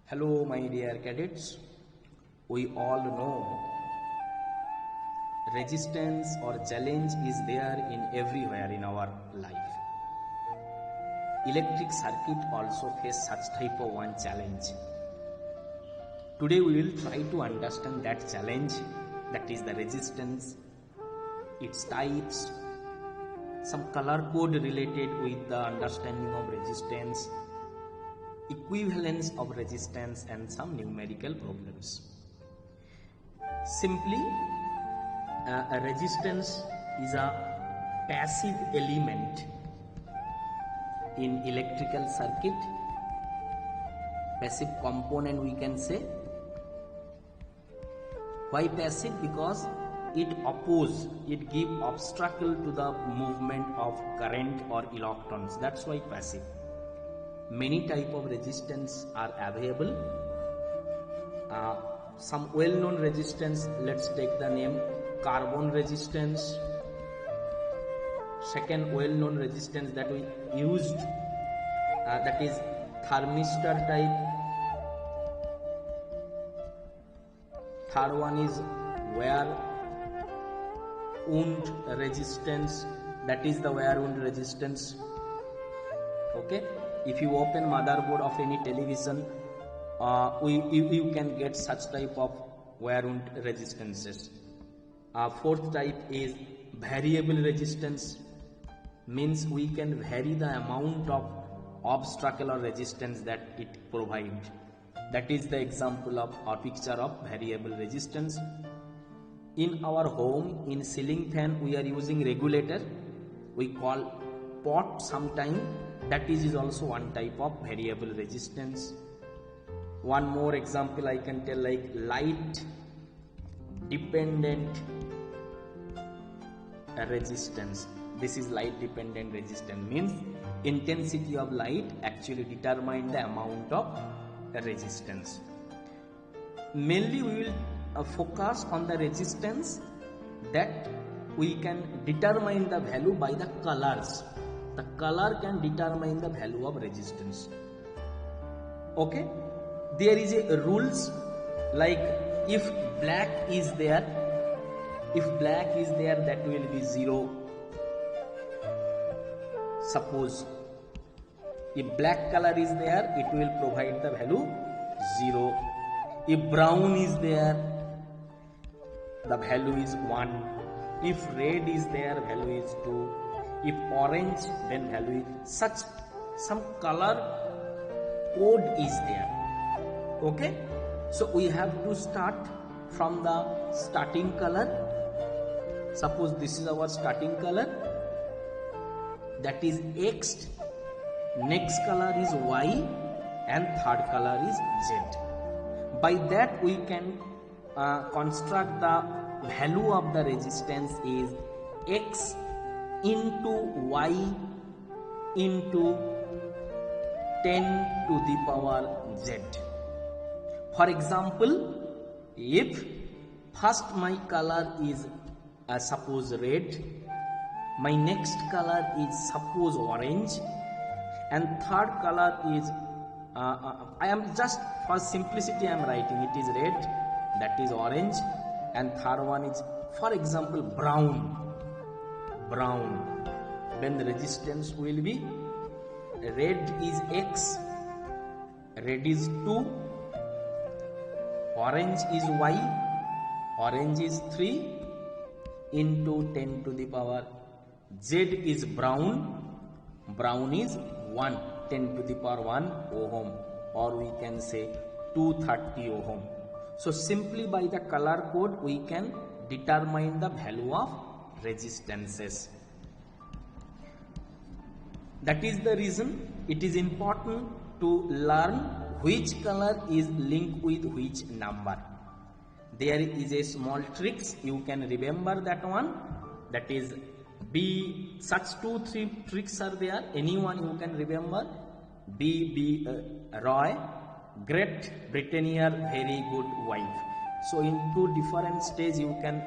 Hello, my dear cadets. We all know resistance or challenge is there in everywhere in our life. Electric circuit also face such type of one challenge. Today we will try to understand that challenge, that is the resistance, its types, some color code related with the understanding of resistance, equivalence of resistance, and some numerical problems. Simply, a resistance is a passive element in electrical circuit, passive component we can say. Why passive? Because it give obstacle to the movement of current or electrons. That's why passive. Many type of resistance are available. Some well-known resistance, let's take the name carbon resistance. Second well-known resistance that we used, that is thermistor type. Third one is wear wound resistance, that is the wear wound resistance. Okay, if you open motherboard of any television, you can get such type of wear wound resistances. Fourth type is variable resistance, means we can vary the amount of obstacle or resistance that it provides. That is the example of a picture of variable resistance. In our home, in ceiling fan, we are using regulator. We call pot sometime. That is also one type of variable resistance. One more example I can tell, like light dependent resistance. This is light dependent resistance, means intensity of light actually determine the amount of resistance. Mainly we will focus on the resistance that we can determine the value by the colors. The color can determine the value of resistance. Okay, there is a rules, like if black is there, that will be 0. Suppose if black color is there, it will provide the value 0. If brown is there, the value is 1. If red is there, value is 2. If orange, then value is such. Some color code is there. Okay, so we have to start from the starting color. Suppose this is our starting color, that is X. Next color is Y, and third color is Z. By that we can construct the value of the resistance is X into Y into 10 to the power Z. For example, if first my color is suppose red, my next color is suppose orange, and third color is I am just for simplicity I am writing it is red, that is orange, and third one is for example brown. Then the resistance will be red is X, red is 2, orange is Y, orange is 3 into 10 to the power. Z is brown is 1, 10 to the power 1 ohm, or we can say 230 ohm. So simply by the color code we can determine the value of resistances. That is the reason it is important to learn which color is linked with which number. There is a small tricks, you can remember that one, that is B. Such 2-3 tricks are there, anyone you can remember. B. Roy, Great Britannia, very good wife. So in two different stages you can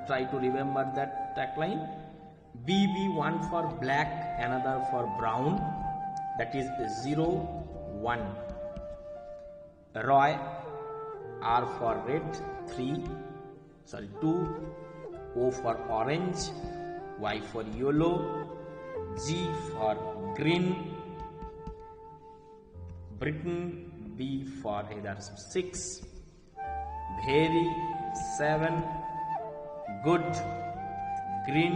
try to remember that tagline. BB, one for black, another for brown, that is 0, 1. Roy, R for red, 2, O for orange, Y for yellow, G for green, Britain, B for either 6, very, 7, good, green,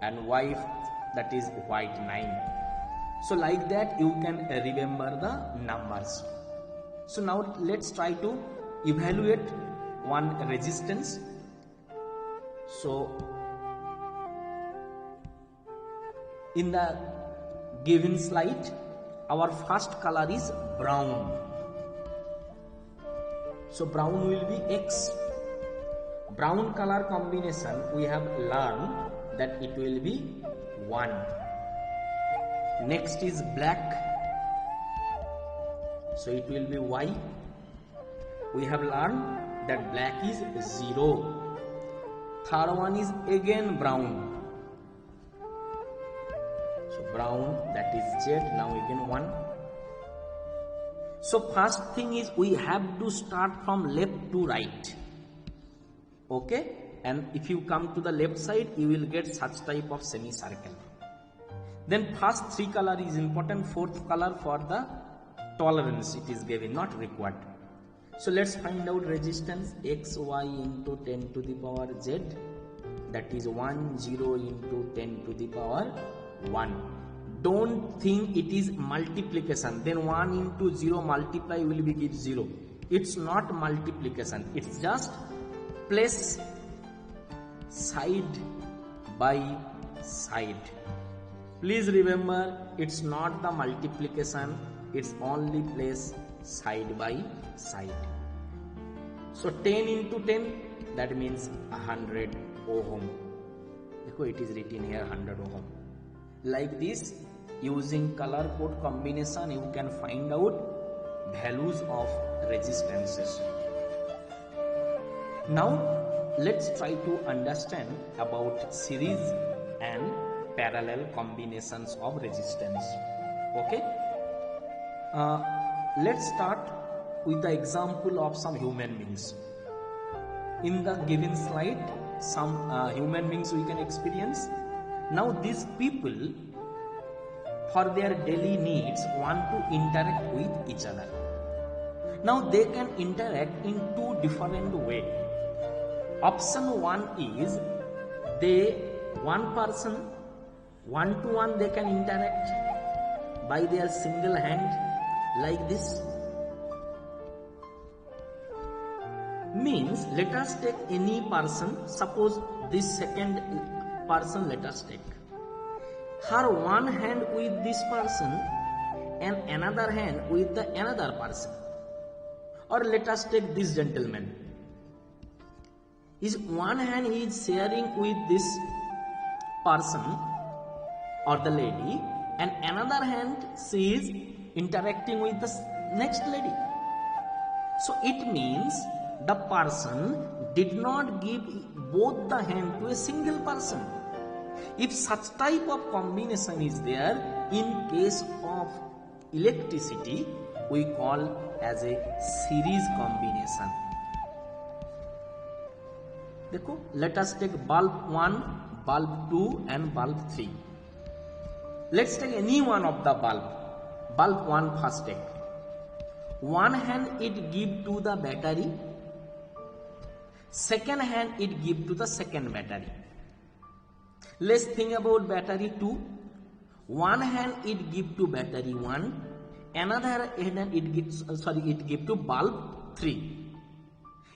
and Y, that is white, 9. So like that you can remember the numbers. So now let's try to evaluate one resistance. So in the given slide, our first color is brown. So brown will be X. Brown color combination we have learned that it will be 1. Next is black. So it will be Y. We have learned that black is 0. Third one is again brown. So brown, that is Z. Now again 1. So first thing is we have to start from left to right. Okay? And if you come to the left side, you will get such type of semicircle. Then first 3 color is important. Fourth color for the tolerance it is given, not required. So let's find out resistance. XY into 10 to the power Z, that is 10 into 10 to the power 1. Don't think it is multiplication. Then 1 into 0 multiply will be give 0. It's not multiplication. It's just place side by side. Please remember, it's not the multiplication. It's only place side by side. So 10 into 10, that means 100 ohm. It is written here 100 ohm. Like this, using color code combination, you can find out values of resistances. Now let's try to understand about series and parallel combinations of resistance. Okay, let's start with the example of some human beings. In the given slide, some human beings we can experience. Now these people, for their daily needs, want to interact with each other. Now they can interact in 2 different ways. Option 1 is one person, 1 to 1 they can interact by their single hand like this. Means let us take any person, suppose this second person let us take. Her one hand with this person and another hand with the another person. Or let us take this gentleman. His one hand he is sharing with this person or the lady, and another hand she is interacting with the next lady. So it means the person did not give both the hand to a single person. If such type of combination is there in case of electricity, we call as a series combination. Let us take bulb 1, bulb 2 and bulb 3. Let's take any one of the bulb. Bulb 1 first take. One hand it give to the battery. Second hand it give to the second battery. Let's think about battery 2. One hand it give to battery 1. Another hand it give to bulb 3.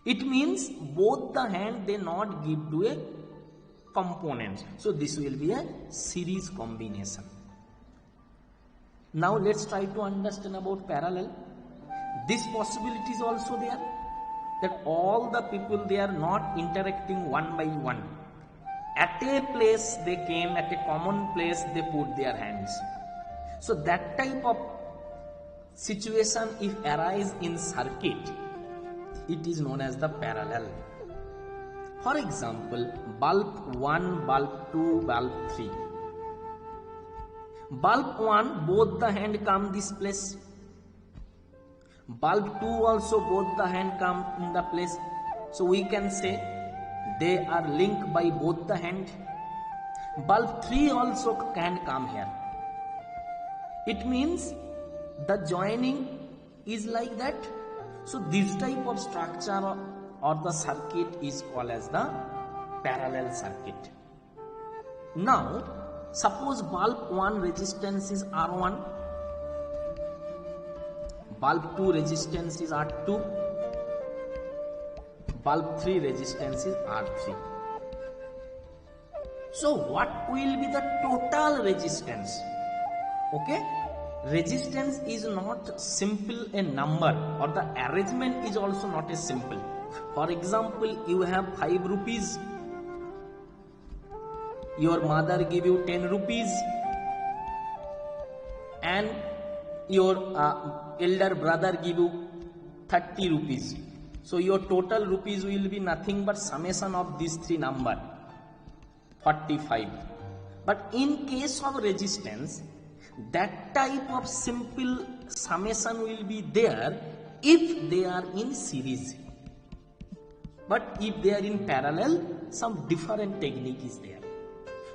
It means both the hand they not give to a component. So this will be a series combination. Now let's try to understand about parallel. This possibility is also there, that all the people they are not interacting one by one. At a place they came, at a common place they put their hands. So that type of situation if arise in circuit, it is known as the parallel. For example, bulb 1, bulb 2, bulb 3. Bulb 1, both the hand come this place. Bulb 2 also both the hand come in the place. So we can say they are linked by both the hand. Bulb 3 also can come here. It means the joining is like that. So this type of structure or the circuit is called as the parallel circuit. Now suppose bulb 1 resistance is R1, bulb 2 resistance is R2, bulb 3 resistance is R3. So what will be the total resistance? Okay, resistance is not simple a number, or the arrangement is also not a simple. For example, you have 5 rupees, your mother give you 10 rupees, and your elder brother give you 30 rupees. So your total rupees will be nothing but summation of these three number, 45. But in case of resistance, that type of simple summation will be there if they are in series. But if they are in parallel, some different technique is there.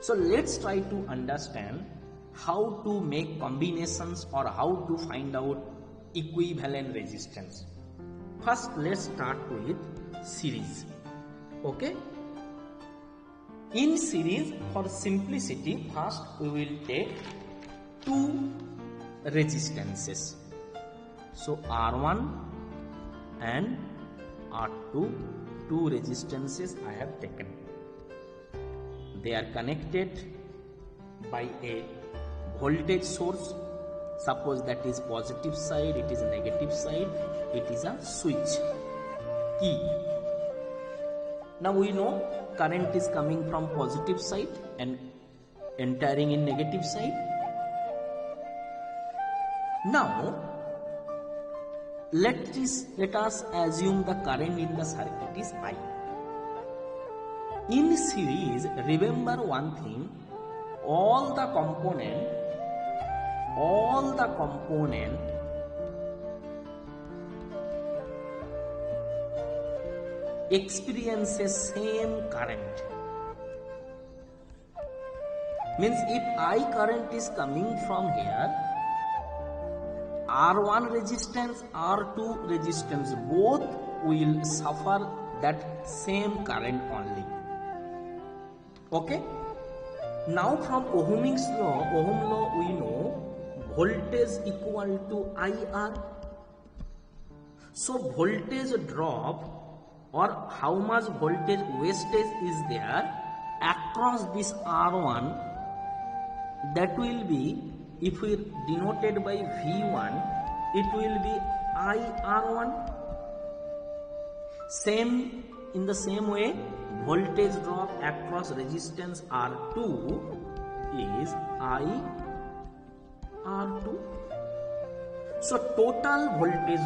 So let's try to understand how to make combinations or how to find out equivalent resistance. First, let's start with series. Okay? In series, for simplicity, first we will take two resistances. So R1 and R2, two resistances I have taken. They are connected by a voltage source. Suppose that is positive side, it is negative side, it is a switch key. Now we know current is coming from positive side and entering in negative side. Now let us assume the current in the circuit is I. In series, remember one thing, all the component experiences same current. Means if I current is coming from here, R1 resistance, R2 resistance, both will suffer that same current only. Okay? Now from Ohm law we know voltage equal to IR. So voltage drop, or how much voltage wastage is there across this R1, that will be, if we denoted by V1, it will be IR1. In the same way, voltage drop across resistance R2 is IR2. So total voltage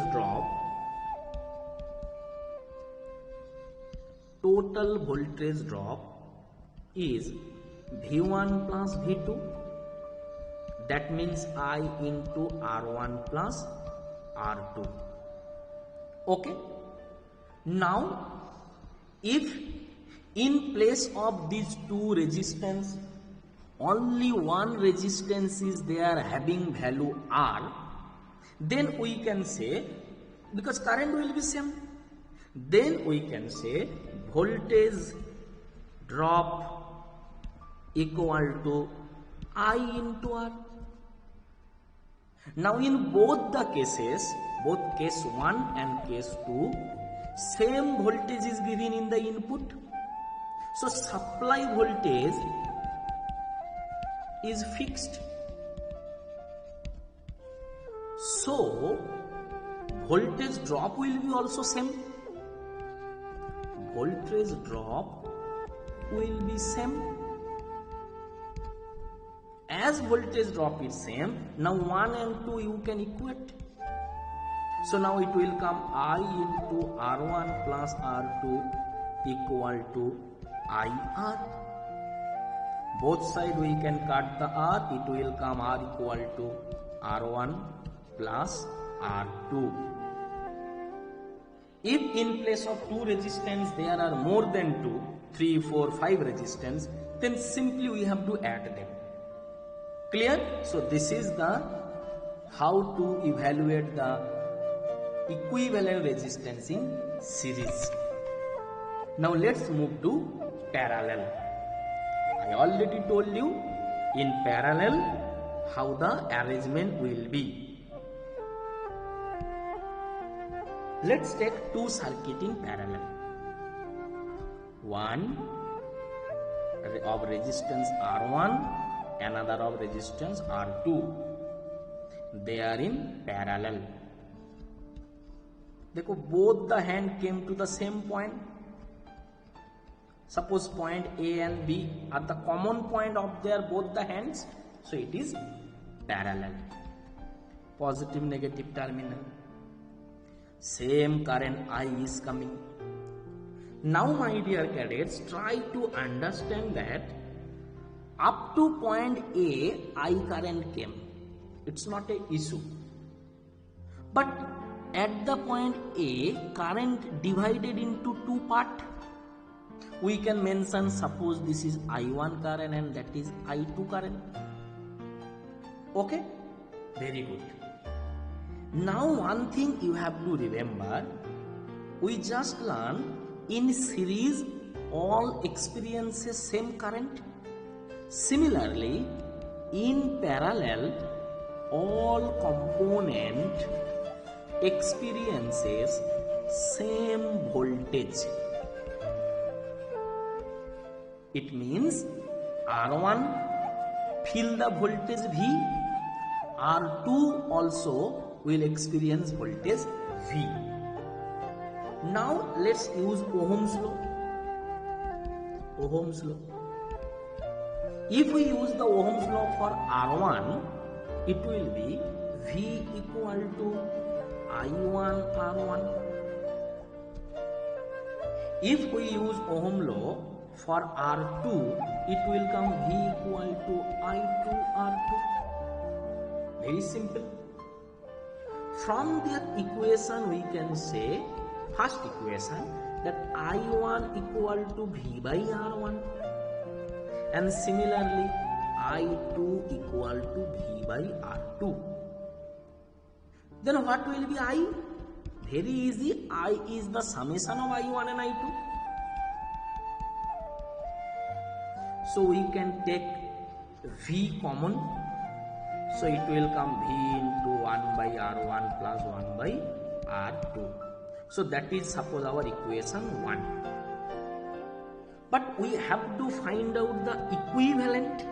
drop is V1 plus V2. That means I into R1 plus R2. Okay. Now, if in place of these two resistance, only one resistance is there having value R, then we can say, because current will be same, then we can say voltage drop equal to I into R. Now in both the cases, both case 1 and case 2, same voltage is given in the input. So supply voltage is fixed. So voltage drop will be also same. Voltage drop will be same. As voltage drop is same, now 1 and 2 you can equate. So now it will come I into R1 plus R2 equal to IR. Both sides we can cut the R, it will come R equal to R1 plus R2. If in place of 2 resistance there are more than 2, 3, 4, 5 resistance, then simply we have to add them. Clear? So this is the how to evaluate the equivalent resistance in series. Now let's move to parallel. I already told you in parallel how the arrangement will be. Let's take 2 circuits in parallel. One of resistance R1, another of resistance R2. They are in parallel. देखो, both the hand came to the same point. Suppose point A and B are the common point of their both the hands, so it is parallel. Positive, negative terminal. Same current I is coming. Now my dear cadets, try to understand that up to point A, I current came. It's not an issue. But at the point A, current divided into 2 parts. We can mention, suppose this is I1 current and that is I2 current. Okay? Very good. Now one thing you have to remember, we just learned in series all experiences same current. Similarly, in parallel all component experiences same voltage. It means R1 feel the voltage V, R2 also will experience voltage V. Now let's use Ohm's law. Ohm's law. If we use the Ohm's law for R1, it will be V equal to I1 R1. If we use Ohm law for R2, it will come V equal to I2 R2. Very simple. From that equation we can say, first equation, that I1 equal to V by R1 and similarly I2 equal to V by R2. Then what will be I? Very easy, I is the summation of I1 and I2. So we can take V common. So it will come V into 1 by R1 plus 1 by R2. So that is suppose our equation 1. But we have to find out the equivalent.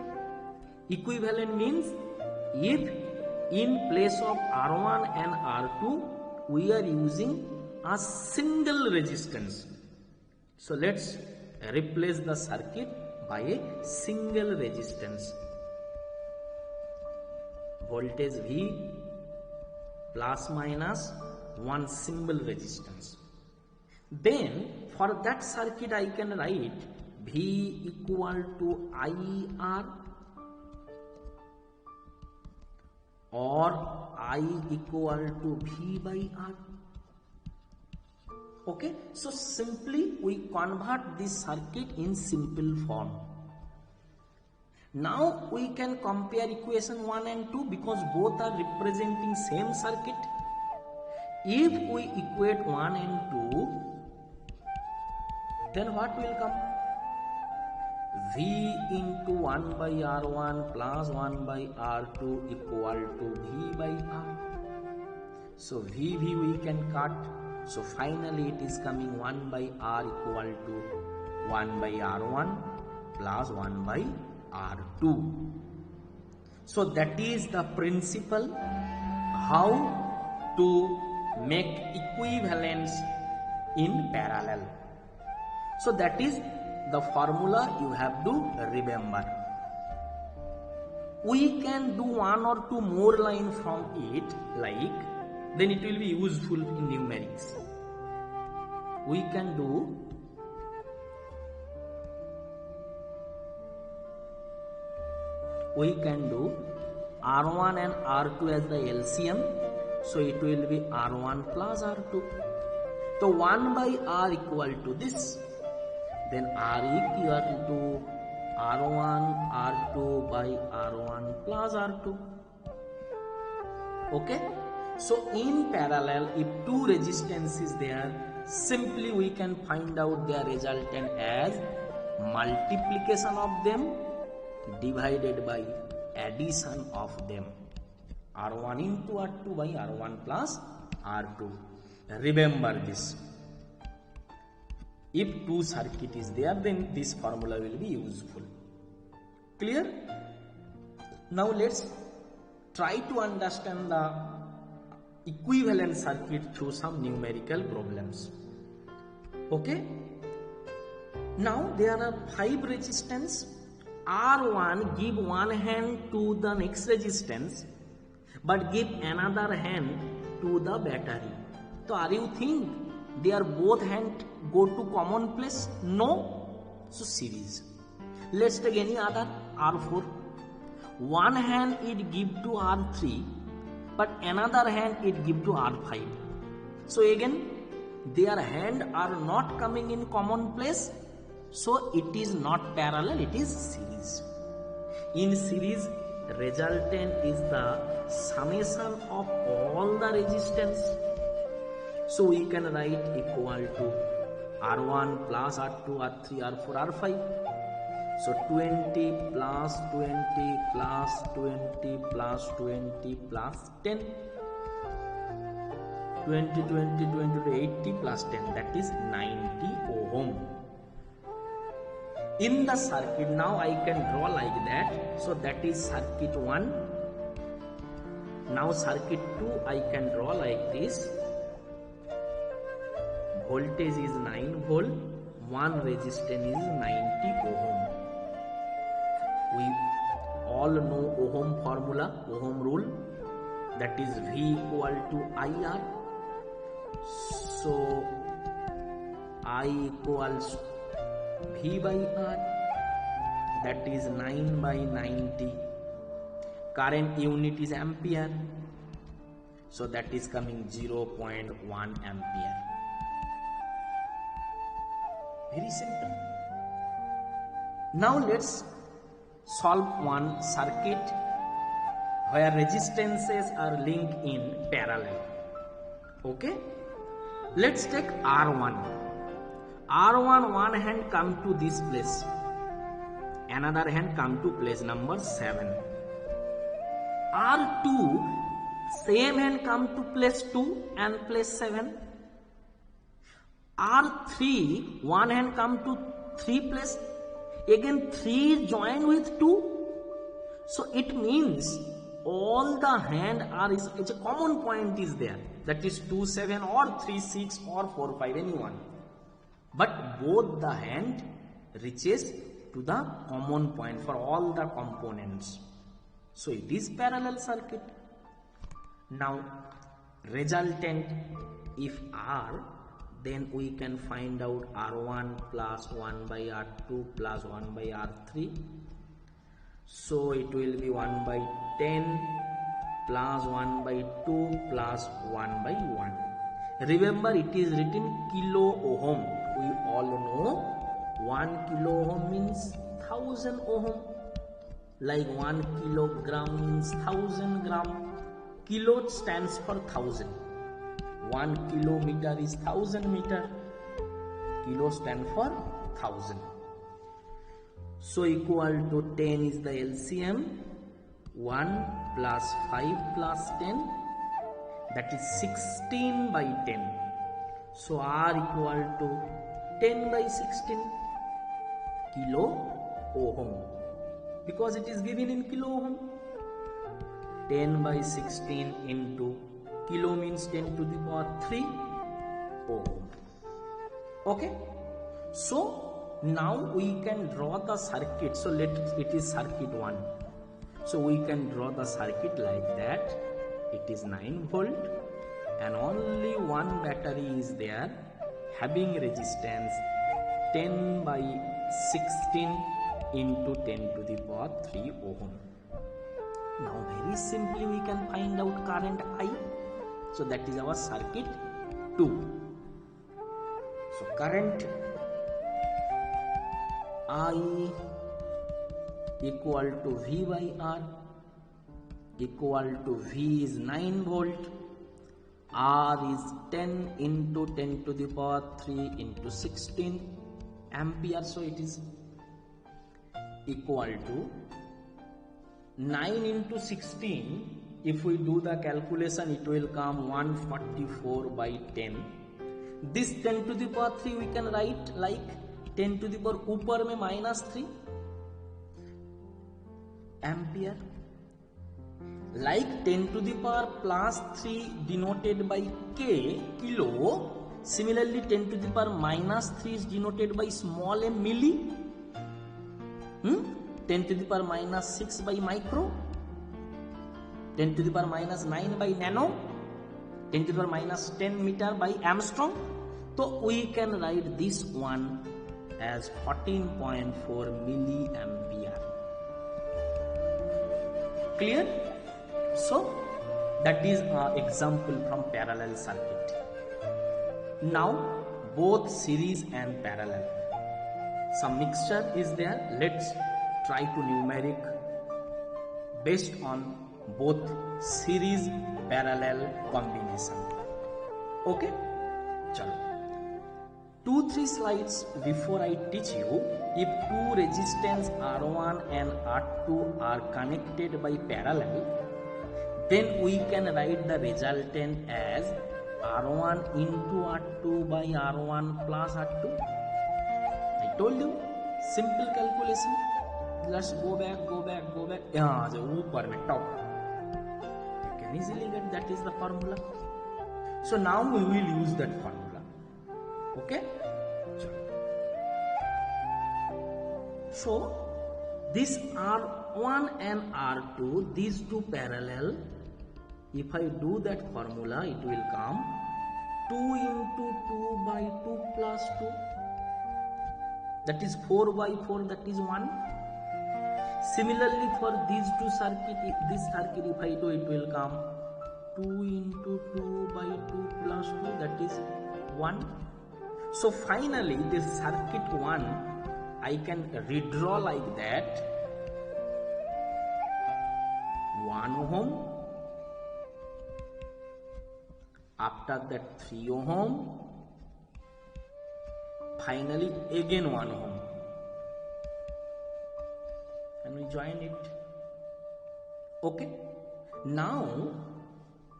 Equivalent means if in place of R1 and R2 we are using a single resistance. So let's replace the circuit by a single resistance. Voltage V plus minus one single resistance. Then for that circuit I can write V equal to IR or I equal to V by R. Okay, so simply we convert this circuit in simple form. Now we can compare equation 1 and 2 because both are representing same circuit. If we equate 1 and 2, then what will come? V into 1 by R1 plus 1 by R2 equal to V by R. So V we can cut. So finally it is coming 1 by R equal to 1 by R1 plus 1 by R2. So that is the principle how to make equivalence in parallel. So that is the formula you have to remember. We can do 1 or 2 more lines from it, like then it will be useful in numerics. We can do R1 and R2 as the LCM. So it will be R1 plus R2. So 1 by R equal to this. Then R equal to R1 R2 by R1 plus R2. Okay. So in parallel, if two resistance is there, simply we can find out their resultant as multiplication of them divided by addition of them. R1 into R2 by R1 plus R2. Remember this. If two circuit is there, then this formula will be useful. Clear? Now let's try to understand the equivalent circuit through some numerical problems. Okay? Now there are 5 resistance. R1 give one hand to the next resistance, but give another hand to the battery. So are you think they are both hand go to common place? No. So series. Let's take any other R4. One hand it give to R3, but another hand it give to R5. So again their hand are not coming in common place. So it is not parallel, it is series. In series, resultant is the summation of all the resistance. So we can write equal to R1 plus R2, R3, R4, R5. So 20 plus 20 plus 20 plus 20 plus 10. 20, 20, 20, 80 plus 10, that is 90 ohm. In the circuit, now I can draw like that. So that is circuit 1. Now circuit 2 I can draw like this. Voltage is 9 volt. One resistance is 90 ohm. We all know ohm formula, ohm rule. That is V equal to IR. So I equals V by R, that is 9 by 90. Current unit is ampere, so that is coming 0.1 ampere. Very simple. Now let's solve one circuit where resistances are linked in parallel. Okay, let's take R1. R1 one hand come to this place, another hand come to place number 7. R2 same hand come to place 2 and place 7. R3 one hand come to 3 place, again 3 join with 2. So it means all the hand are it's a common point is there, that is 2 7 or 3 6 or 4 5, anyone. But both the hand reaches to the common point for all the components. So it is parallel circuit. Now resultant if R, then we can find out R1 plus 1 by R2 plus 1 by R3. So it will be 1 by 10 plus 1 by 2 plus 1 by 1. Remember it is written kilo ohm. We all know 1 kilo ohm means 1000 ohm. Like 1 kilogram means 1000 gram. Kilo stands for 1000. 1 kilometer is 1000 meter. Kilo stands for 1000. So equal to 10 is the LCM. 1 plus 5 plus 10. That is 16 by 10. So R equal to 10 by 16 kilo ohm, because it is given in kilo ohm. 10 by 16 into kilo means 10 to the power 3 ohm. Okay, so now we can draw the circuit. So it is circuit 1. So we can draw the circuit like that. It is 9 volt and only one battery is there having resistance 10 by 16 into 10 to the power 3 ohm. Now very simply we can find out current I. So that is our circuit 2. current I equal to V by R equal to V is 9 volt, R is 10 into 10 to the power 3 into 16 ampere, so it is equal to 9 into 16. If we do the calculation, it will come 144 by 10. This 10 to the power 3 we can write like 10 to the power ऊपर में -3 ampere, like 10 to the power +3 denoted by K kilo. Similarly 10 to the power -3 is denoted by small m milli. 10 to the power -6 by micro, 10 to the power -9 by nano, 10 to the power -10 meter by Armstrong. So we can write this one as 14.4 milliampere. Clear? So that is our example from parallel circuit. Now both series and parallel, some mixture is there. Let's try to numeric based on both series parallel combination. Okay, chalo 2-3 slides before I teach you. If two resistance R1 and R2 are connected by parallel, then we can write the resultant as R1 into R2 by R1 plus R2. I told you, simple calculation. Just go back. यहाँ जो ऊपर में top. You can easily get that is the formula. So now we will use that formula. Okay. So this R1 and R2, these two parallel. If I do that formula, it will come 2 into 2 by 2 plus 2. That is 4 by 4. That is 1. Similarly for these two circuit, this circuit if I do, it will come 2 into 2 by 2 plus 2, that is 1. So finally this circuit 1 I can redraw like that. 1 ohm, after that 3 ohm, finally again 1 ohm. And we join it. Okay, now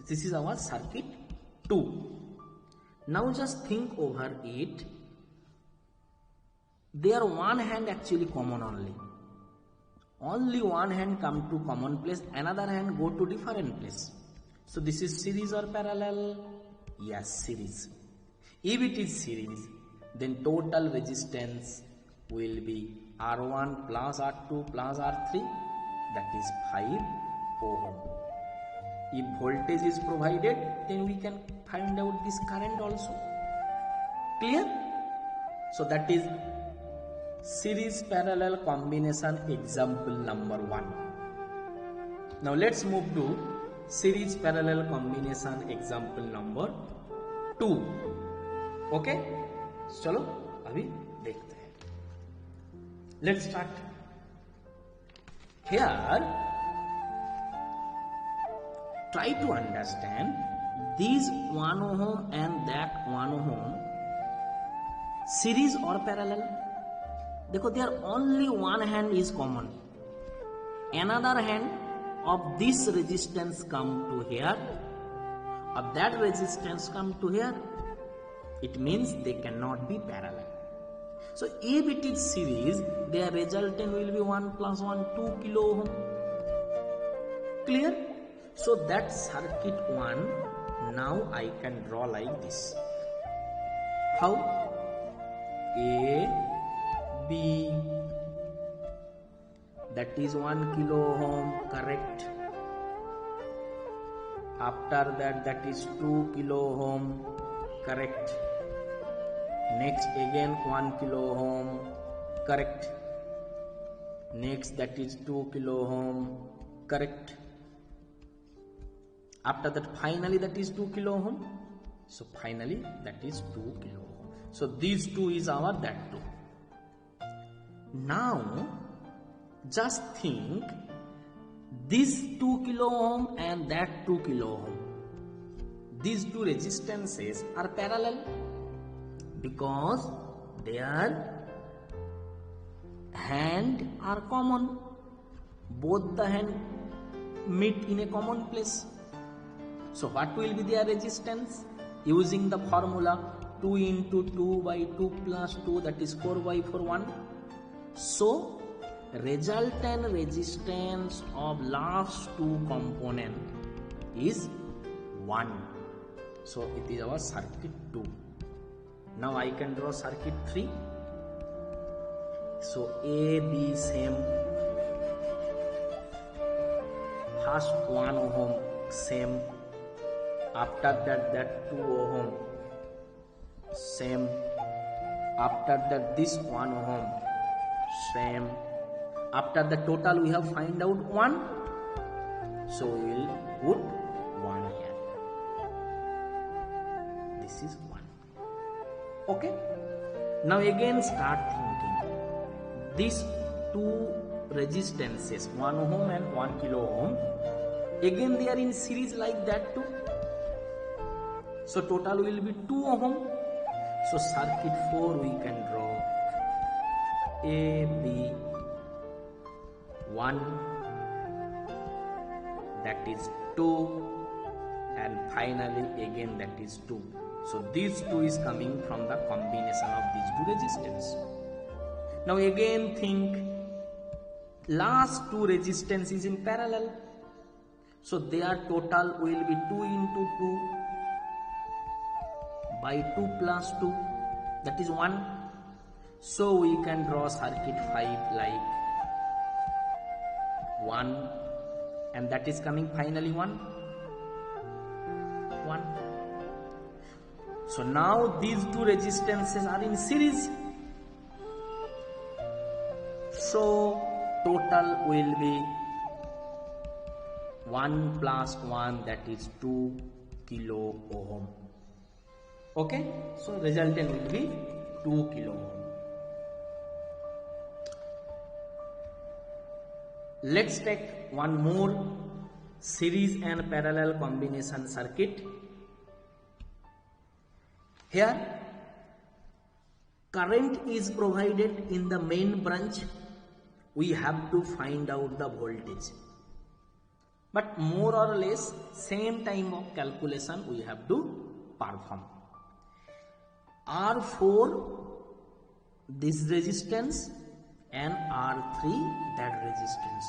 this is our circuit 2. Now just think over it. There one hand actually common only one hand come to common place, another hand go to different place. So this is series or parallel? Yes, series. If it is series, then total resistance will be R1 plus R2 plus R3, that is 5 ohm. If voltage is provided, then we can find out this current also. Clear? So that is series parallel combination example number 1. Now let's move to series parallel combination example number 2. Okay, चलो अभी देखते हैं. Let's start. Here try to understand these 1 ohm and that 1 ohm series or parallel. देखो, there only one hand is common, another hand of this resistance come to here, of that resistance come to here. It means they cannot be parallel. So if it is series, their resultant will be 1 plus 1, 2 kilo ohm. Clear? So that circuit 1 now I can draw like this. How? A, B, that is 1 kilo ohm, correct. After that is 2 kilo ohm, correct. Next again 1 kilo ohm, correct. Next that is 2 kilo ohm, correct. After that finally that is 2 kilo ohm. So finally that is 2 kilo ohm. So these two is our that two. Now just think, this 2 kilo ohm and that 2 kilo ohm, these two resistances are parallel because their hand are common. Both the hand meet in a common place. So what will be their resistance? Using the formula 2 into 2 by 2 plus 2, that is 4 by 4, 1. So resultant resistance of last two component is 1. So it is our circuit 2. Now I can draw circuit 3. So A, B same. First 1 ohm same. After that 2 ohm same. After that this 1 ohm same. After the total we have find out 1. So we will put 1 here. This is 1. Okay. Now again start thinking. These two resistances, 1 ohm and 1 kilo ohm, again they are in series like that too. So total will be 2 ohm. So circuit 4 we can draw A, B, 1, that is 2, and finally again that is 2. So these two is coming from the combination of these two resistance. Now again think, last two resistance is in parallel. So their total will be 2 into 2 by 2 plus 2, that is 1. So we can draw circuit 5 like 1, and that is coming finally 1. So now these two resistances are in series. So total will be 1 plus 1, that is 2 kilo ohm. Okay, so resultant will be 2 kilo ohm. Let's take one more series and parallel combination circuit. Here current is provided in the main branch. We have to find out the voltage, but more or less same time of calculation we have to perform. R4 this resistance and R3 that resistance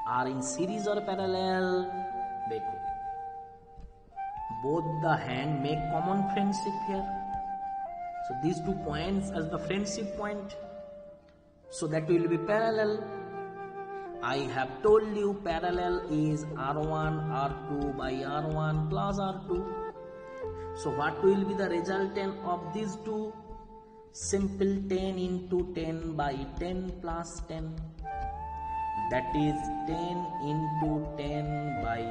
are in series or parallel. देखो, both the hand make common friendship here. So these 2 points as the friendship point. So that will be parallel. I have told you parallel is R1 R2 by R1 plus R2. So what will be the resultant of these two? Simple 10 into 10 by 10 plus 10. That is 10 into 10 by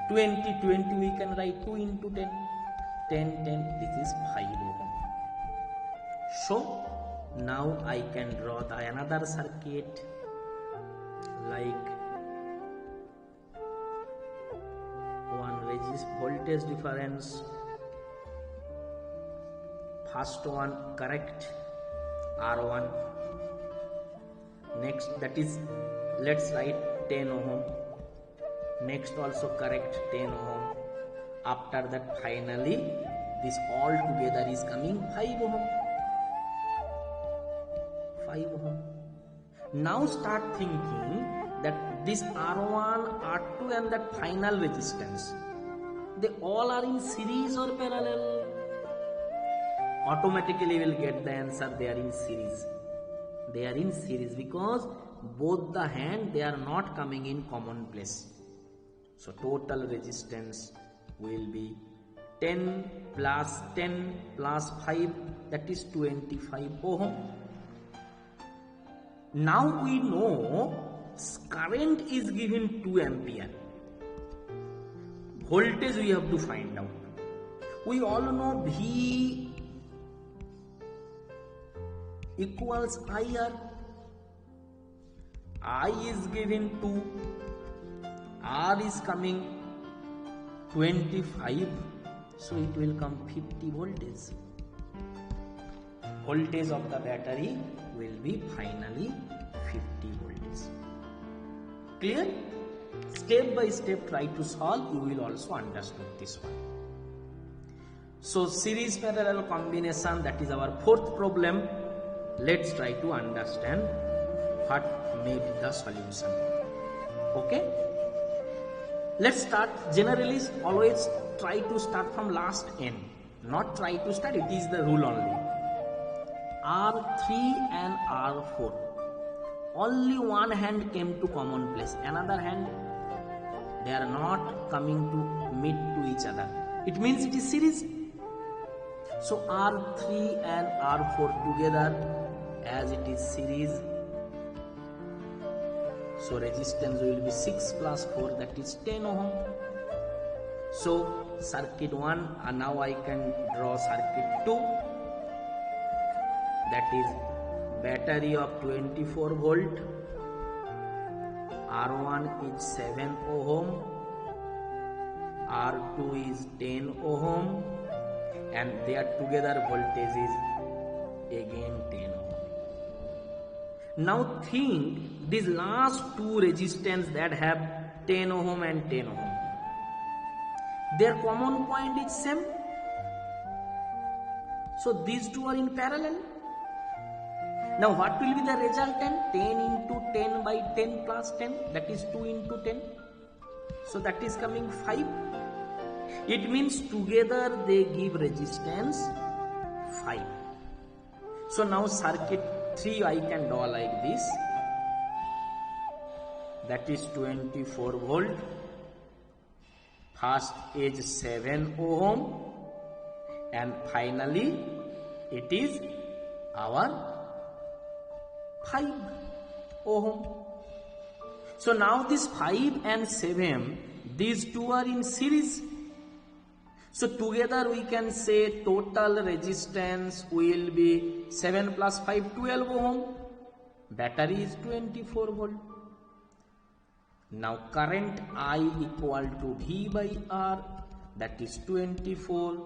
20. 20 we can write 2 into 10. 10, 10, this is 5 ohm. So now I can draw the another circuit like one voltage difference. First one correct R1. Next, that is, let's write 10 ohm. Next also correct 10 ohm. After that finally this all together is coming 5 ohm. 5 ohm. Now start thinking that this R1, R2 and that final resistance, they all are in series or parallel? Automatically will get the answer, they are in series. They are in series because both the hand they are not coming in common place. So total resistance will be 10 plus 10 plus 5, that is 25 ohm. Now we know current is given 2 ampere. Voltage we have to find out. We all know V equals IR. I is given 2, R is coming 25, so it will come 50 voltage. Voltage of the battery will be finally 50 voltage. Clear? Step by step try to solve, you will also understand this one. So series parallel combination, that is our fourth problem. Let's try to understand what may be the solution. Okay? Let's start. Generally always try to start from last n, not try to start, it is the rule only. R3 and R4, only one hand came to common place, another hand they are not coming to meet to each other. It means it is series. So R3 and R4 together, as it is series, so resistance will be 6 plus 4, that is 10 ohm. So circuit 1, and now I can draw circuit 2, that is battery of 24 volt, R1 is 7 ohm, R2 is 10 ohm, and their together voltage is again 10 ohm. Now think these last two resistance that have 10 ohm and 10 ohm, their common point is same. So these two are in parallel. Now what will be the resultant? 10 into 10 by 10 plus 10, that is 2 into 10. So that is coming 5. It means together they give resistance 5. So now circuit 3 I can draw like this, that is 24 volt, first is 7 ohm, and finally it is our 5 ohm. So now this 5 and 7, these two are in series. So together we can say total resistance will be 7 plus 5, 12 ohm. Battery is 24 volt. Now current I equal to V by R, that is 24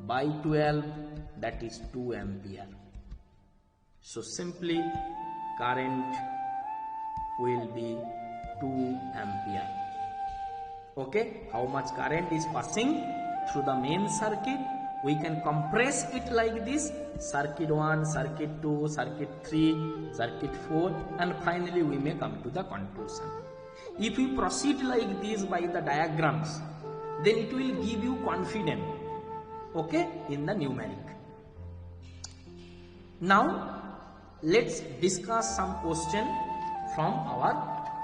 by 12, that is 2 ampere. So simply current will be 2 ampere. Okay, how much current is passing through the main circuit? We can compress it like this: circuit 1, circuit 2, circuit 3, circuit 4, and finally we may come to the conclusion. If we proceed like this by the diagrams, then it will give you confidence, okay, in the numeric. Now let's discuss some question from our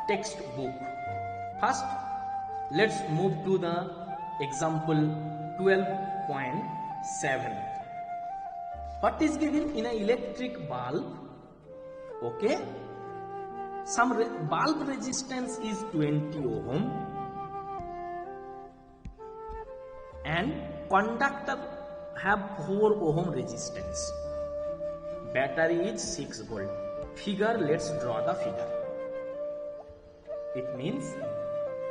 textbook. First, let's move to the example 12.7. What is given in an electric bulb? Okay, some bulb resistance is 20 ohm and conductor have 4 ohm resistance. Battery is 6 volt. Figure, let's draw the figure. It means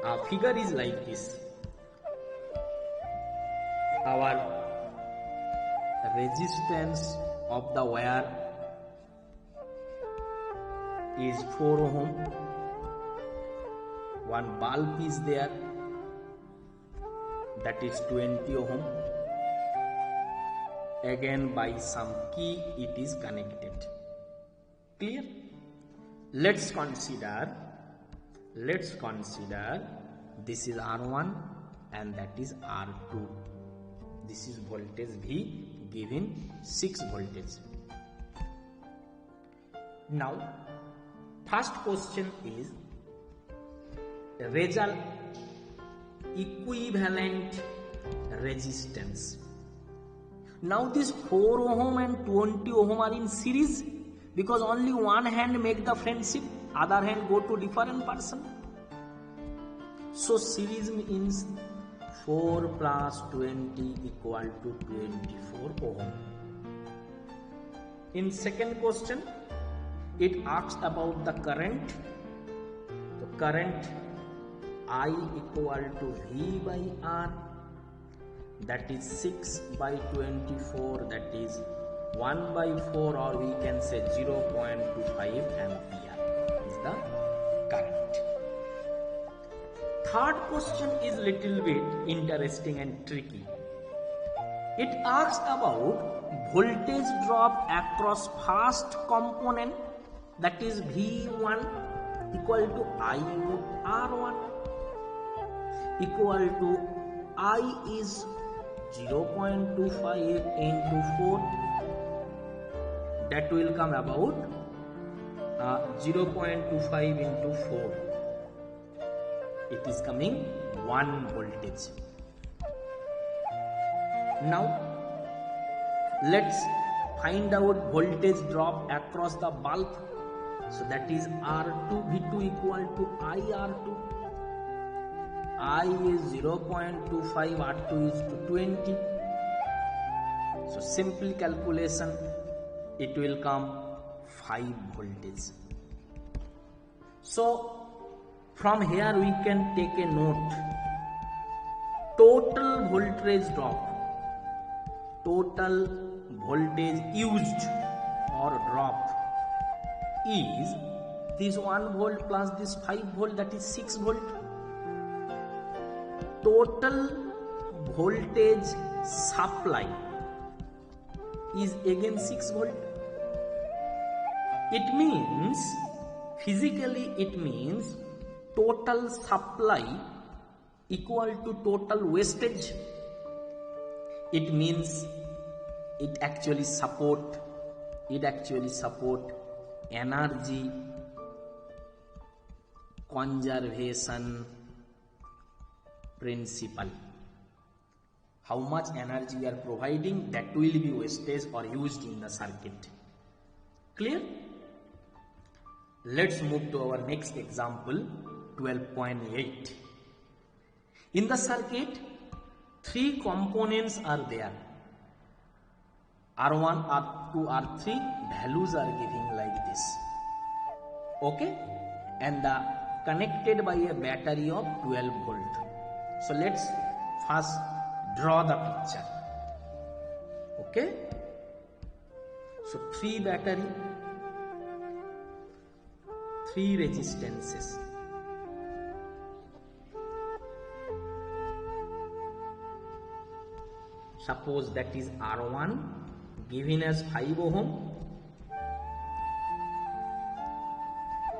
our figure is like this. Our resistance of the wire is 4 ohm. One bulb is there, that is 20 ohm. Again by some key it is connected. Clear? Let's consider this is R1 and that is R2. This is voltage V given 6 voltage. Now first question is result equivalent resistance. Now this 4 ohm and 20 ohm are in series because only one hand make the friendship, other hand go to different person. So series means 4 plus 20 equal to 24 ohm. In second question, it asks about the current. The current I equal to V by R, that is 6 by 24, that is 1 by 4, or we can say 0.25 ampere is the current. Third question is little bit interesting and tricky. It asks about voltage drop across first component, that is V1 equal to IR1 equal to I is 0.25 into 4, that will come about 0.25 into 4. It is coming 1 voltage. Now let's find out voltage drop across the bulb. So that is R2, V2 equal to IR2. I is 0.25, R2 is 20. So simple calculation, it will come 5 voltage. So from here we can take a note. Total voltage drop, total voltage used or drop is this 1 volt plus this 5 volt, that is 6 volt. Total voltage supply is again 6 volt. It means, physically it means total supply equal to total wastage. It means it actually support energy conservation principle. How much energy we are providing, that will be wastage or used in the circuit. Clear? Let's move to our next example, 12.8. In the circuit, 3 components are there. R1, R2, R3, values are giving like this. Okay? And connected by a battery of 12 volt. So let's first draw the picture. Okay? So 3 battery, 3 resistances. Suppose that is R1 given as 5 ohm,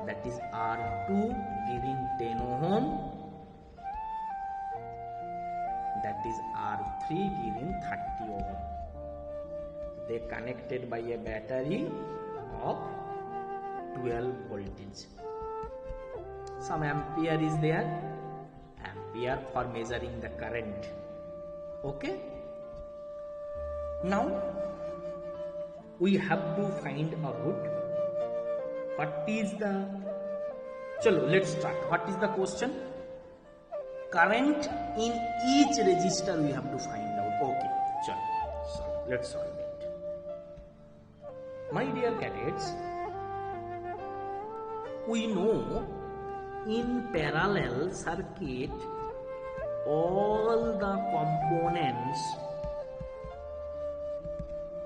that is R2 giving 10 ohm, that is R3 giving 30 ohm. They connected by a battery of 12 voltage. Some ampere is there, ampere for measuring the current. Okay? Now we have to find out what is the, chalo let's start. What is the question? Current in each resistor we have to find out. Okay, chalo, so let's solve it. My dear cadets, we know in parallel circuit all the components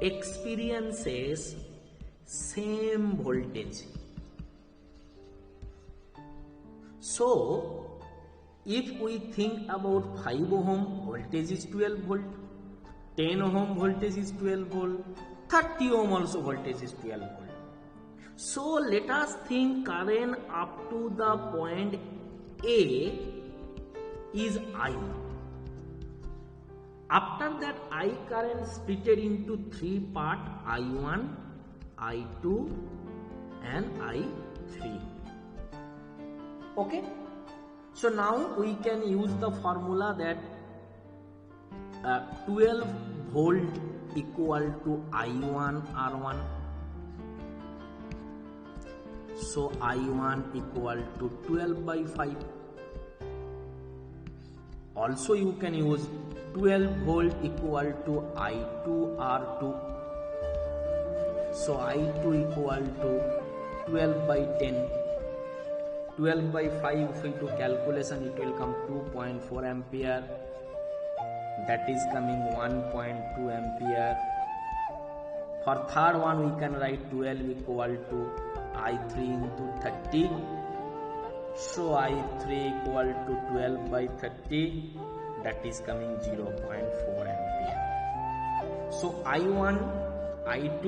experiences same voltage. So if we think about 5 ohm voltage is 12 volt, 10 ohm voltage is 12 volt, 30 ohm also voltage is 12 volt. So let us think current up to the point A is I. After that, I current split into 3 parts, I1, I2 and I3. Okay? So now we can use the formula that 12 volt equal to I1 R1. So I1 equal to 12 by 5. Also you can use 12 volt equal to I2 R2. So I2 equal to 12 by 10. 12 by 5, if we do calculation, it will come 2.4 ampere. That is coming 1.2 ampere. For third one, we can write 12 equal to I3 into 30. So I3 equal to 12 by 30. That is coming 0.4 ampere. So I1, I2,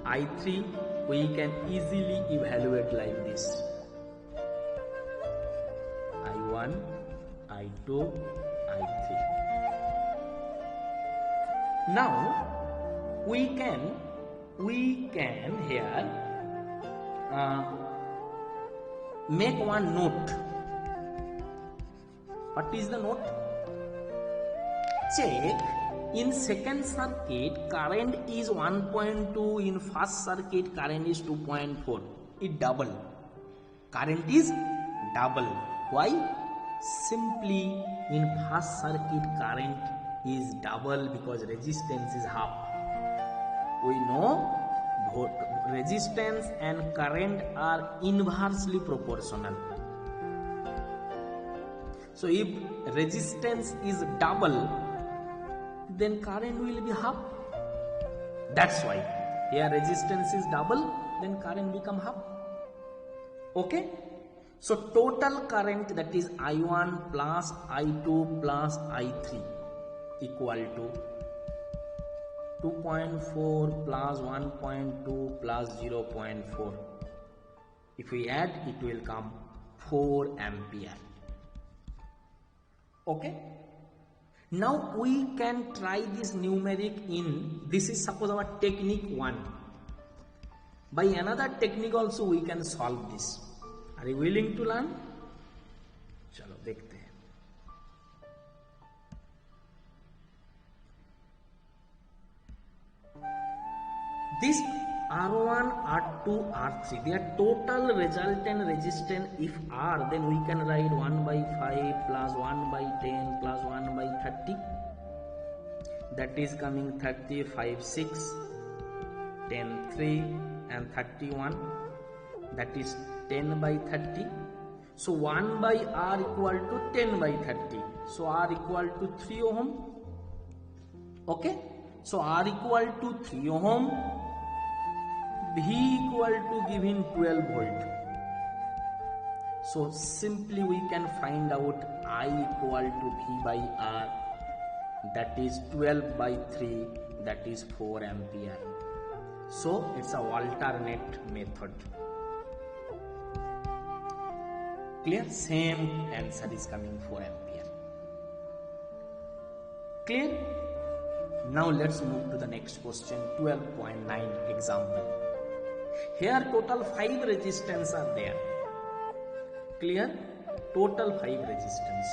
I3, we can easily evaluate like this. I1, I2, I3. Now we can here make one note. What is the note? Check in second circuit current is 1.2, in first circuit current is 2.4. It double. Current is double. Why? Simply in first circuit current is double because resistance is half. We know resistance and current are inversely proportional. So if resistance is double, then current will be half. That's why here resistance is double, then current become half. Okay? So total current, that is I1 plus I2 plus I3 equal to 2.4 plus 1.2 plus 0.4. If we add, it will come 4 ampere. Okay? Now we can try this numeric in, this is suppose our technique 1. By another technique also we can solve this. Are you willing to learn? चलो देखते हैं. This R1, R2, R3, their total resultant resistance if R, then we can write 1 by 5 plus 1 by 10 plus 1 by 30. That is coming 30, 5, 6, 10, 3 and 31. That is 10 by 30. So 1 by R equal to 10 by 30. So R equal to 3 ohm. Okay. So R equal to 3 ohm. V equal to given 12 volt. So simply we can find out I equal to V by R. That is 12 by 3. That is 4 ampere. So it's a alternate method. Clear? Same answer is coming 4 ampere. Clear? Now let's move to the next question, 12.9 example. Here total 5 resistance are there. Clear? Total 5 resistance.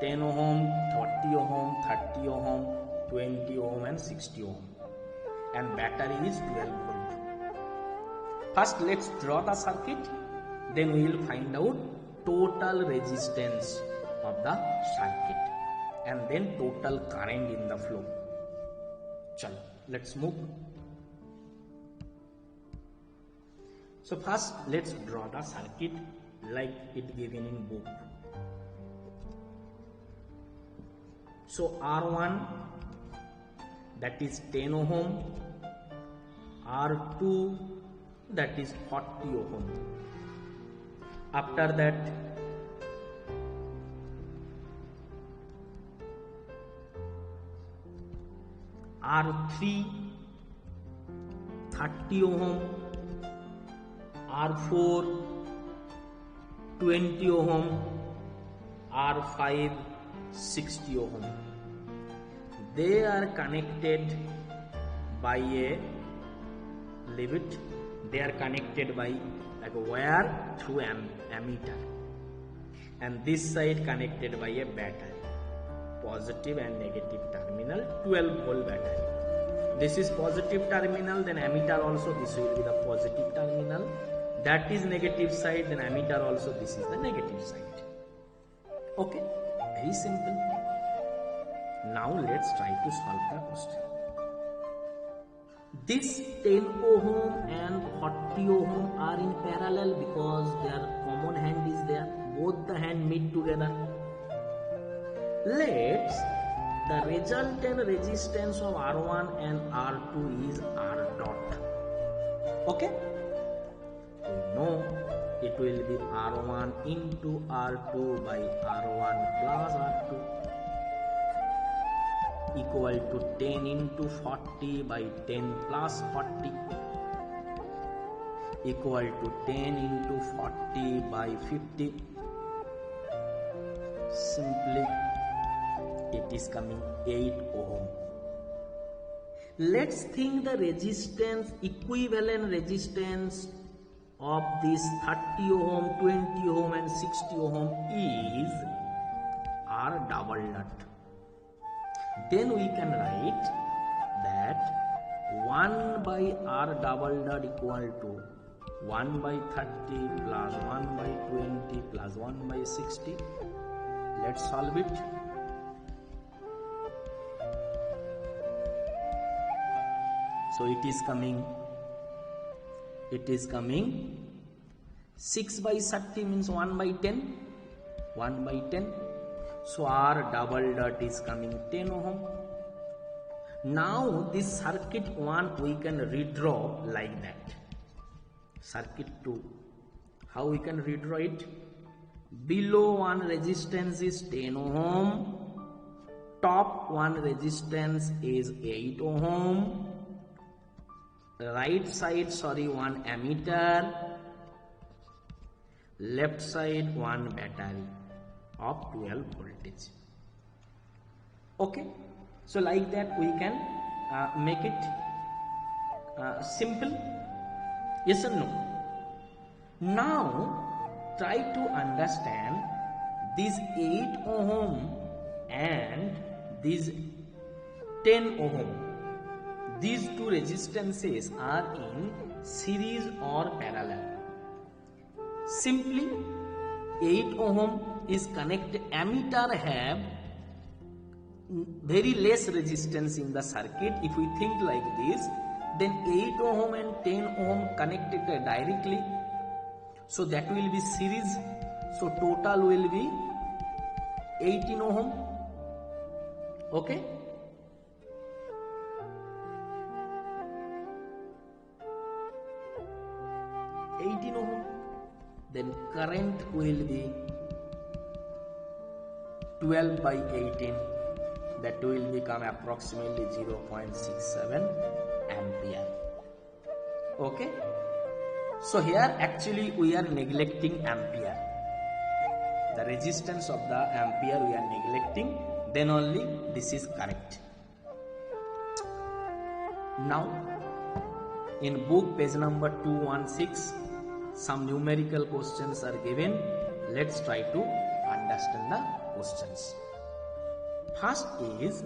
10 ohm, 30 ohm, 30 ohm, 20 ohm and 60 ohm. And battery is 12 volt. First let's draw the circuit. Then we will find out total resistance of the circuit and then total current in the flow. Chalo, let's move. So first let's draw the circuit like it given in book. So R1, that is 10 ohm, R2, that is 40 ohm. After that R3, 30 ohm, R4, 20 ohm, R5, 60 ohm. They are connected by a, leave it, they are connected by like a wire through ammeter, and this side connected by a battery, positive and negative terminal, 12 volt battery. This is positive terminal, then ammeter also, this will be the positive terminal. That is negative side, then ammeter also, this is the negative side. Okay, very simple. Now let's try to solve the question. This 10 ohm and 40 ohm are in parallel because their common hand is there. Both the hand meet together. Let's the resultant resistance of R1 and R2 is R dot. Okay? We know it will be R1 into R2 by R1 plus R2 equal to 10 into 40 by 10 plus 40 equal to 10 into 40 by 50. Simply it is coming 8 ohm. Let's think the resistance, equivalent resistance of this 30 ohm, 20 ohm and 60 ohm is R double dot. Then we can write that 1 by R double dot equal to 1 by 30 plus 1 by 20 plus 1 by 60. Let's solve it. So it is coming 6 by 30 means 1 by 10. 1 by 10. So R double dot is coming 10 ohm. Now this circuit 1 we can redraw like that. Circuit 2. How we can redraw it? Below one resistance is 10 ohm. Top one resistance is 8 ohm. Right side, one ammeter. Left side, one battery of 12 voltage. Okay, so like that we can make it simple. Yes or no? Now try to understand this 8 ohm and this 10 ohm. These two resistances are in series or parallel. Simply 8 ohm is connected, ammeter have very less resistance in the circuit. If we think like this, then 8 ohm and 10 ohm connected directly. So that will be series. So total will be 18 ohm. Okay. Then current will be 12 by 18, that will become approximately 0.67 ampere. Okay, so here actually we are neglecting ampere. The resistance of the ampere we are neglecting, then only this is correct. Now in book page number 216, some numerical questions are given. Let's try to understand the questions. First is,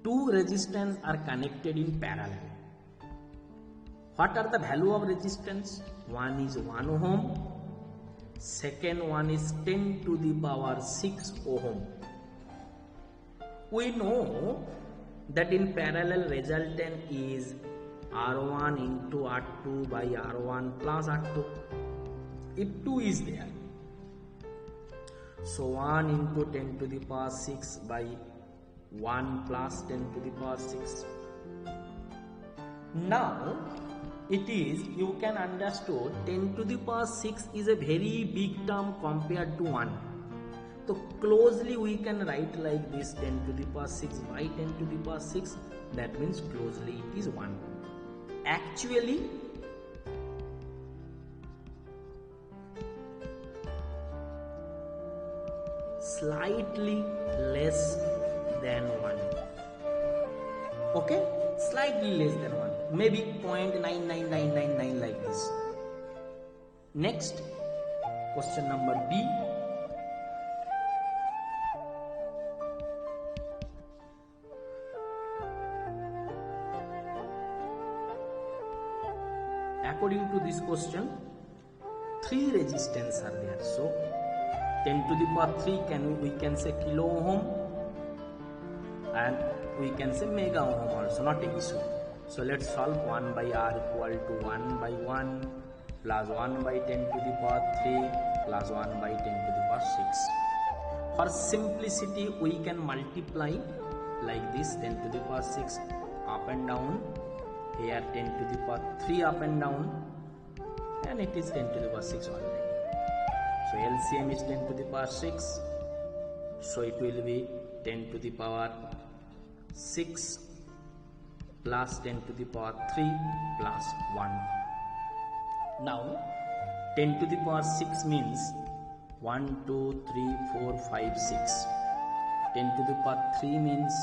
two resistors are connected in parallel. What are the value of resistance? One is 1 ohm, second one is 10 to the power 6 ohm. We know that in parallel resultant is R1 into R2 by R1 plus R2. If 2 is there, so 1 into 10 to the power 6 by 1 plus 10 to the power 6. Now it is, you can understand 10 to the power 6 is a very big term compared to 1. So closely we can write like this, 10 to the power 6 by 10 to the power 6. That means closely it is 1. Actually slightly less than 1. Okay, slightly less than 1, maybe 0.99999 like this. Next, question number B. According to this question, 3 resistors are there. So 10 to the power 3 we can say kilo ohm, and we can say mega ohm also, not an issue. So let's solve 1 by R equal to 1 by 1 plus 1 by 10 to the power 3 plus 1 by 10 to the power 6. For simplicity, we can multiply like this, 10 to the power 6 up and down, here 10 to the power 3 up and down, and it is 10 to the power 6 already. So LCM is 10 to the power 6, so it will be 10 to the power 6 plus 10 to the power 3 plus 1. Now 10 to the power 6 means 1, 2, 3, 4, 5, 6. 10 to the power 3 means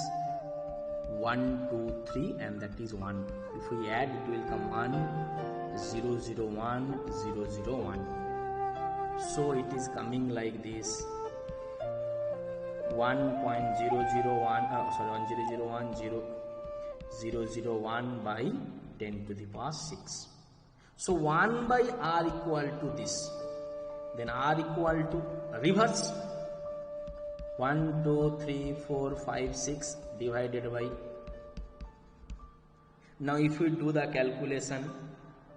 1, 2, 3, and that is 1. If we add, it will come 1, 0, 0, 1, 0, 0, 1. So it is coming like this, 1.001, 0.001 by 10 to the power 6. So 1 by R equal to this. Then R equal to reverse 1, 2, 3, 4, 5, 6 divided by. Now if we do the calculation,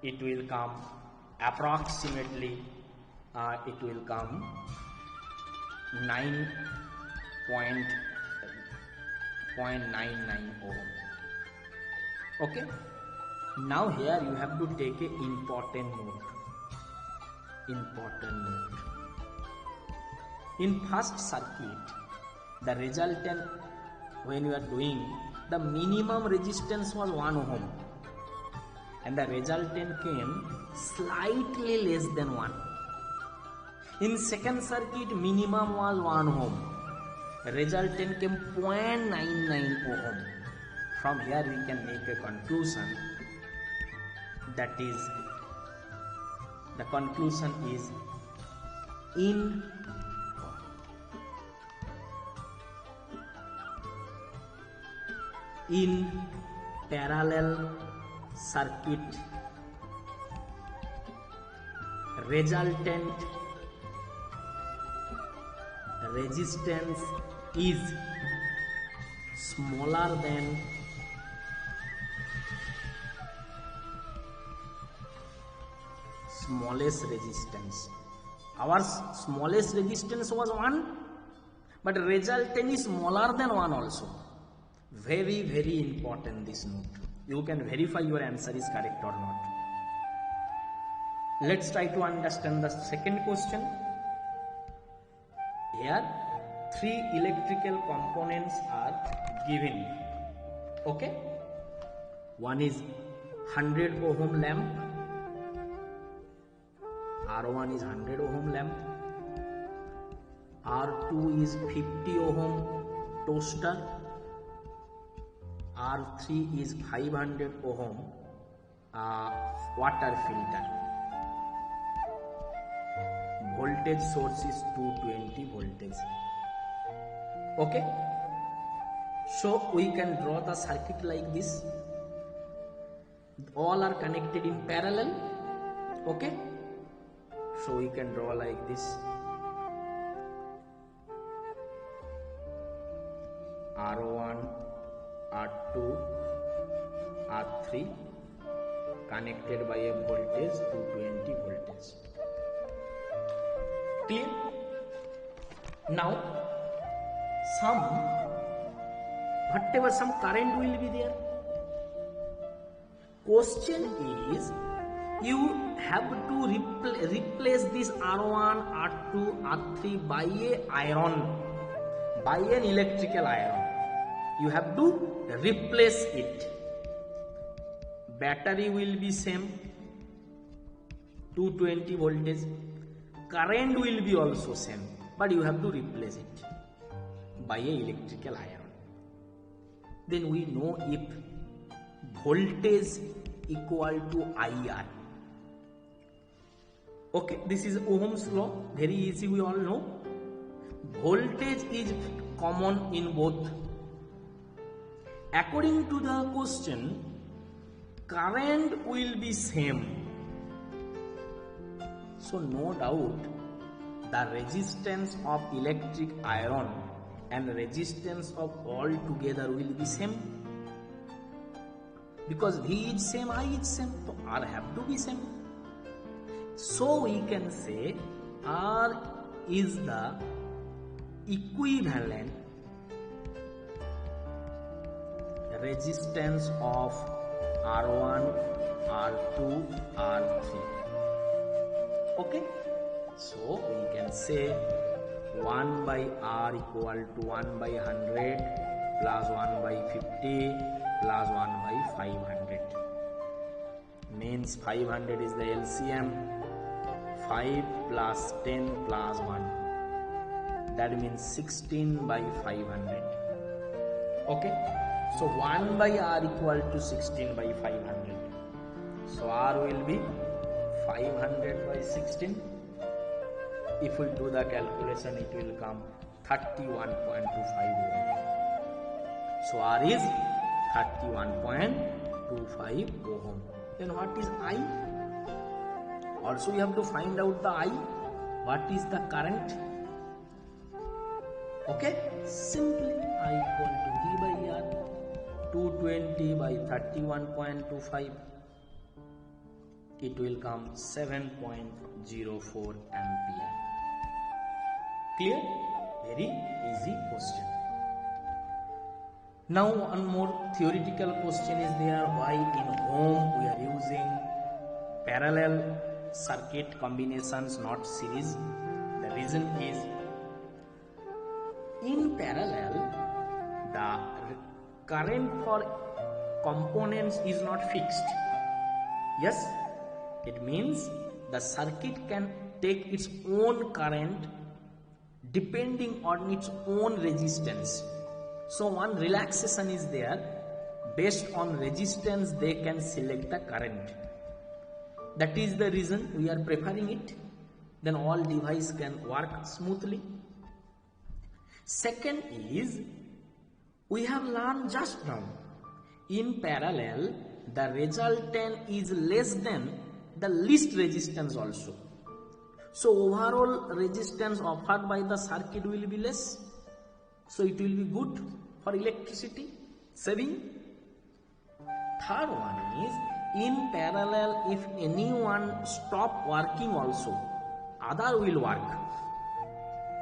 it will come approximately, it will come 9.99 ohm. Okay. Now here you have to take a important note. In first circuit, the resultant, when you are doing, the minimum resistance was 1 ohm and the resultant came slightly less than 1. In second circuit, minimum was 1 ohm, resultant came 0.99 ohm. From here we can make a conclusion, that is, the conclusion is in parallel circuit, resultant resistance is smaller than smallest resistance. Our smallest resistance was 1, but resultant is smaller than 1 also. Very, very important this note. You can verify your answer is correct or not. Let's try to understand the second question. Here 3 electrical components are given. Okay. One is 100 ohm lamp. R1 is 100 ohm lamp. R2 is 50 ohm toaster. R3 is 500 ohm water filter. Voltage source is 220 voltage. Okay. So we can draw the circuit like this. All are connected in parallel. Okay. So we can draw like this. R1, R2, R3 connected by a voltage 220 voltage. Clear? Now some current will be there. Question is, you have to replace this R1, R2, R3 by an electrical iron. You have to replace it. Battery will be same, 220 voltage. Current will be also same, but you have to replace it by an electrical iron. Then we know if voltage equal to IR. Okay, this is Ohm's law, very easy, we all know. Voltage is common in both. According to the question, current will be same. So no doubt the resistance of electric iron and resistance of all together will be same, because V is same, I is same, so R have to be same. So we can say R is the equivalent resistance of R1, R2, R3. Okay, so we can say 1 by R equal to 1 by 100 plus 1 by 50 plus 1 by 500. Means 500 is the LCM. 5 plus 10 plus 1. That means 16 by 500. Okay. So 1 by R equal to 16 by 500. So R will be 500 by 16. If we do the calculation, it will come 31.25 ohm. So R is 31.25 ohm. Then what is I? Also we have to find out the I. What is the current? Okay, simply I equal to V by R. 220 by 31.25. It will come 7.04 ampere. Clear? Very easy question. Now one more theoretical question is there. Why in ohm we are using parallel circuit combinations, not series? The reason is, in parallel the current for components is not fixed. Yes, it means the circuit can take its own current depending on its own resistance. So one relaxation is there, based on resistance they can select the current. That is the reason we are preferring it. Then all device can work smoothly. Second is, we have learned just now, in parallel the resultant is less than the least resistance also. So overall resistance offered by the circuit will be less. So it will be good for electricity saving. Third one is, in parallel if anyone stop working also, other will work.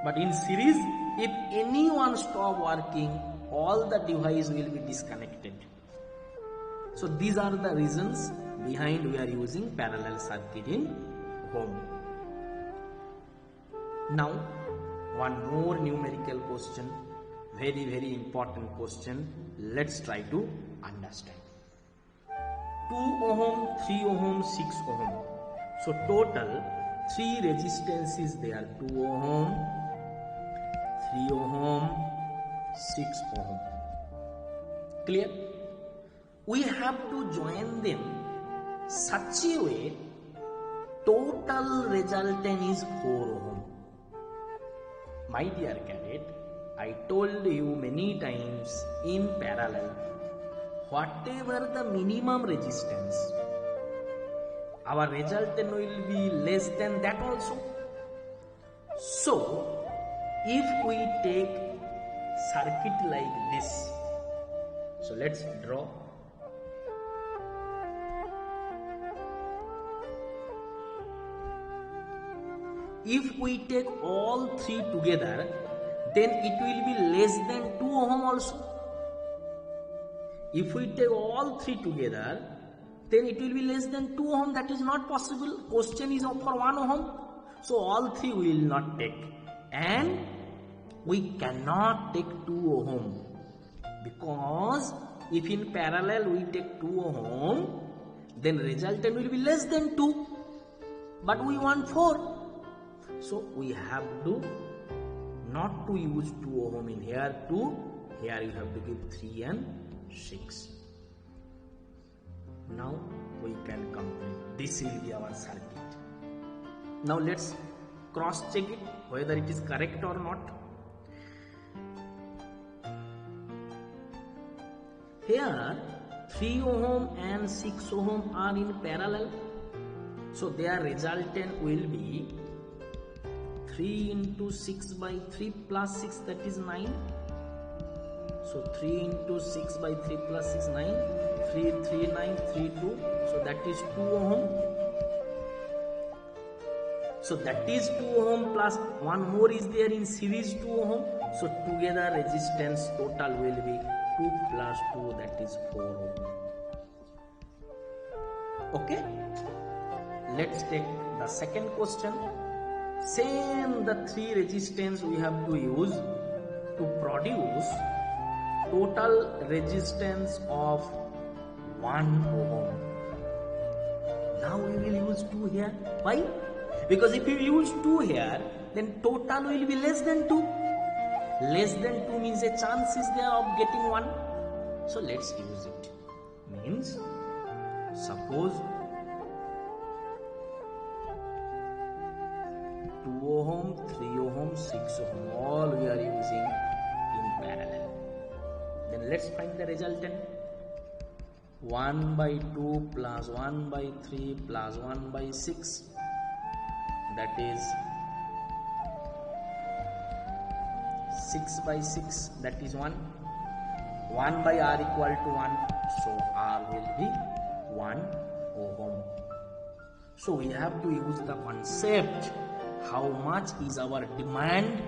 But in series, if anyone stop working, all the device will be disconnected. So these are the reasons behind we are using parallel circuit in home. Now one more numerical question, very important question. Let's try to understand. 2 ohm, 3 ohm, 6 ohm. So total 3 resistances there. 2 ohm, 3 ohm, 6 ohm. Clear? We have to join them such a way total resultant is 4 ohm. My dear cadet, I told you many times, in parallel, whatever the minimum resistance, our resultant will be less than that also. So if we take circuit like this, so let's draw. If we take all 3 together, then it will be less than 2 ohm also. If we take all 3 together, then it will be less than 2 ohm. That is not possible. Question is for 1 ohm. So all 3 we will not take. And we cannot take 2 ohm. Because if in parallel we take 2 ohm, then resultant will be less than 2. But we want 4. So we have to not to use 2 ohm in here, 2. Here you have to give 3 and 6. Now we can complete. This will be our circuit. Now let's cross check it whether it is correct or not. Here 3 ohm and 6 ohm are in parallel. So their resultant will be 3 into 6 by 3 plus 6, that is 9. So 3 into 6 by 3 plus 6, 9. 3, 3, 9, 3, 2. So that is 2 ohm. So that is 2 ohm plus one more is there in series 2 ohm. So together resistance total will be 2 plus 2, that is 4 ohm. Okay. Let's take the second question. Same the three resistance we have to use to produce total resistance of 1 ohm. Now we will use 2 here. Why? Because if you use 2 here, then total will be less than 2. Less than 2 means a chance is there of getting 1. So let's use it. Means, suppose 2 ohm, 3 ohm, 6 ohm, all we are using in parallel. Then let's find the resultant. 1 by 2 plus 1 by 3 plus 1 by 6, that is 6 by 6, that is 1. 1 by R equal to 1, so R will be 1 ohm. So we have to use the concept how much is our demand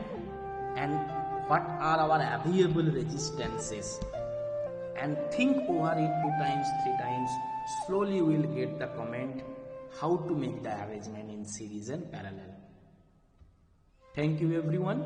and what are our available resistances, and think over it 2 times, 3 times. Slowly we will get the comment how to make the arrangement in series and parallel. Thank you everyone.